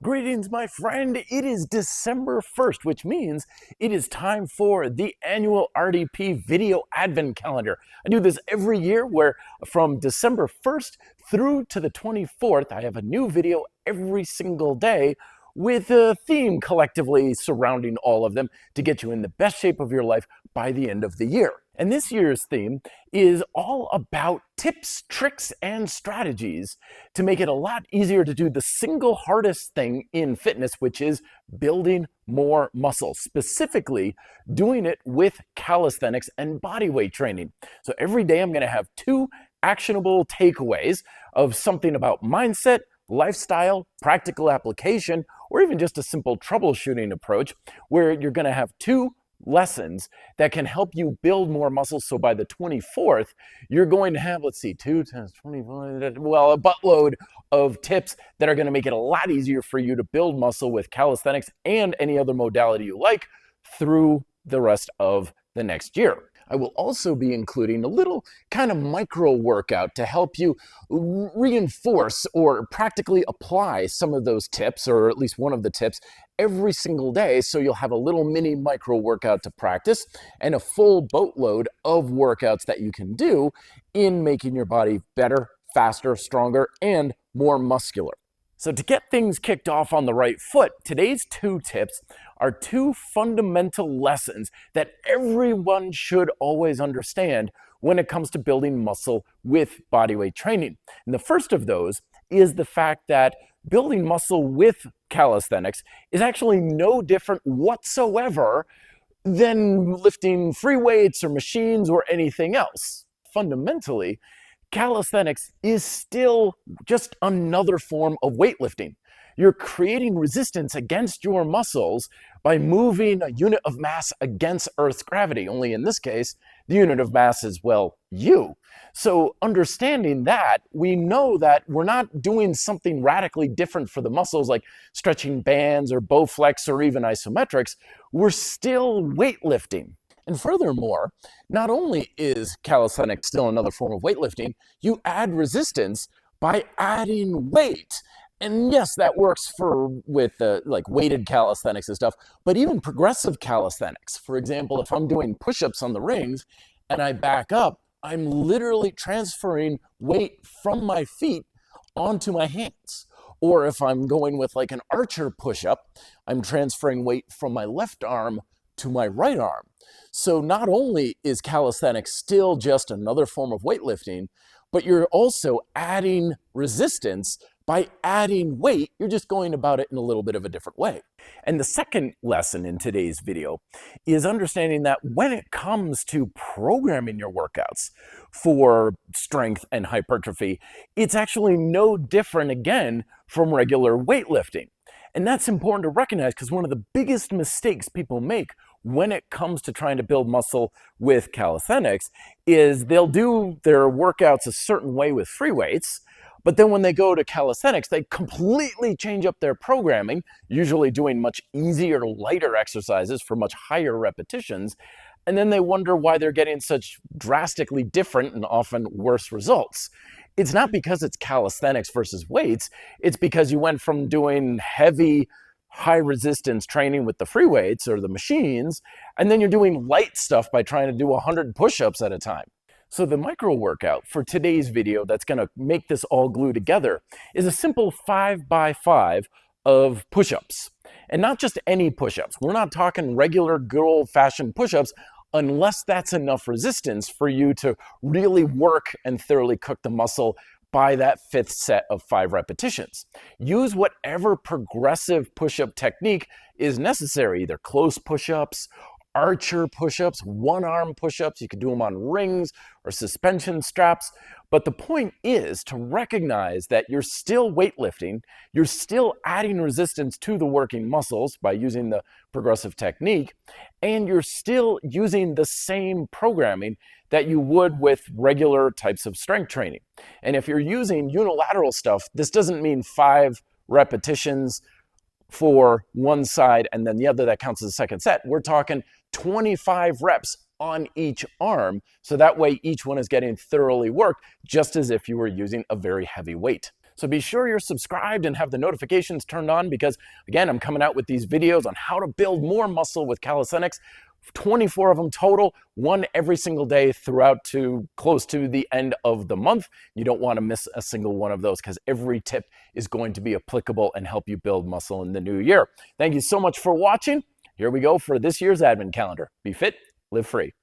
Greetings, my friend. It is December 1st, which means it is time for the annual RDP video advent calendar. I do this every year where from December 1st through to the 24th, I have a new video every single day with a theme collectively surrounding all of them to get you in the best shape of your life by the end of the year. And this year's theme is all about tips, tricks, and strategies to make it a lot easier to do the single hardest thing in fitness, which is building more muscle, specifically doing it with calisthenics and bodyweight training. So every day I'm going to have two actionable takeaways of something about mindset, lifestyle, practical application, or even just a simple troubleshooting approach where you're going to have two lessons that can help you build more muscle. So by the 24th, you're going to have, let's see, 2 times 25, well, a buttload of tips that are going to make it a lot easier for you to build muscle with calisthenics and any other modality you like through the rest of the next year. I will also be including a little kind of micro workout to help you reinforce or practically apply some of those tips, or at least one of the tips, every single day. So you'll have a little mini micro workout to practice and a full boatload of workouts that you can do in making your body better, faster, stronger, and more muscular. So to get things kicked off on the right foot, today's two tips are two fundamental lessons that everyone should always understand when it comes to building muscle with bodyweight training. And the first of those is the fact that building muscle with calisthenics is actually no different whatsoever than lifting free weights or machines or anything else. Fundamentally, calisthenics is still just another form of weightlifting. You're creating resistance against your muscles by moving a unit of mass against Earth's gravity. Only in this case, the unit of mass is, well, you. So understanding that, we know that we're not doing something radically different for the muscles like stretching bands or Bowflex or even isometrics. We're still weightlifting. And furthermore, not only is calisthenics still another form of weightlifting, you add resistance by adding weight. And yes, that works with like weighted calisthenics and stuff, but even progressive calisthenics. For example, if I'm doing push-ups on the rings and I back up, I'm literally transferring weight from my feet onto my hands. Or if I'm going with like an archer push-up, I'm transferring weight from my left arm to my right arm. So not only is calisthenics still just another form of weightlifting, but you're also adding resistance by adding weight. You're just going about it in a little bit of a different way. And the second lesson in today's video is understanding that when it comes to programming your workouts for strength and hypertrophy, it's actually no different again from regular weightlifting. And that's important to recognize because one of the biggest mistakes people make when it comes to trying to build muscle with calisthenics is they'll do their workouts a certain way with free weights, but then when they go to calisthenics, they completely change up their programming, usually doing much easier, lighter exercises for much higher repetitions, and then they wonder why they're getting such drastically different and often worse results. It's not because it's calisthenics versus weights, it's because you went from doing heavy, high resistance training with the free weights or the machines, and then you're doing light stuff by trying to do 100 push-ups at a time. So the micro workout for today's video that's going to make this all glue together is a simple 5x5 of push-ups. And not just any push-ups. We're not talking regular good old-fashioned push-ups unless that's enough resistance for you to really work and thoroughly cook the muscle by that fifth set of 5 repetitions. Use whatever progressive push-up technique is necessary, either close push-ups, archer push-ups, one-arm push-ups. You can do them on rings or suspension straps. But the point is to recognize that you're still weightlifting, you're still adding resistance to the working muscles by using the progressive technique, and you're still using the same programming that you would with regular types of strength training. And if you're using unilateral stuff, this doesn't mean 5 repetitions for one side and then the other that counts as a second set. We're talking 25 reps on each arm, so that way each one is getting thoroughly worked, just as if you were using a very heavy weight. So be sure you're subscribed and have the notifications turned on because, again, I'm coming out with these videos on how to build more muscle with calisthenics. 24 of them total, one every single day throughout to close to the end of the month. You don't want to miss a single one of those because every tip is going to be applicable and help you build muscle in the new year. Thank you so much for watching. Here we go for this year's advent calendar. Be fit, live free.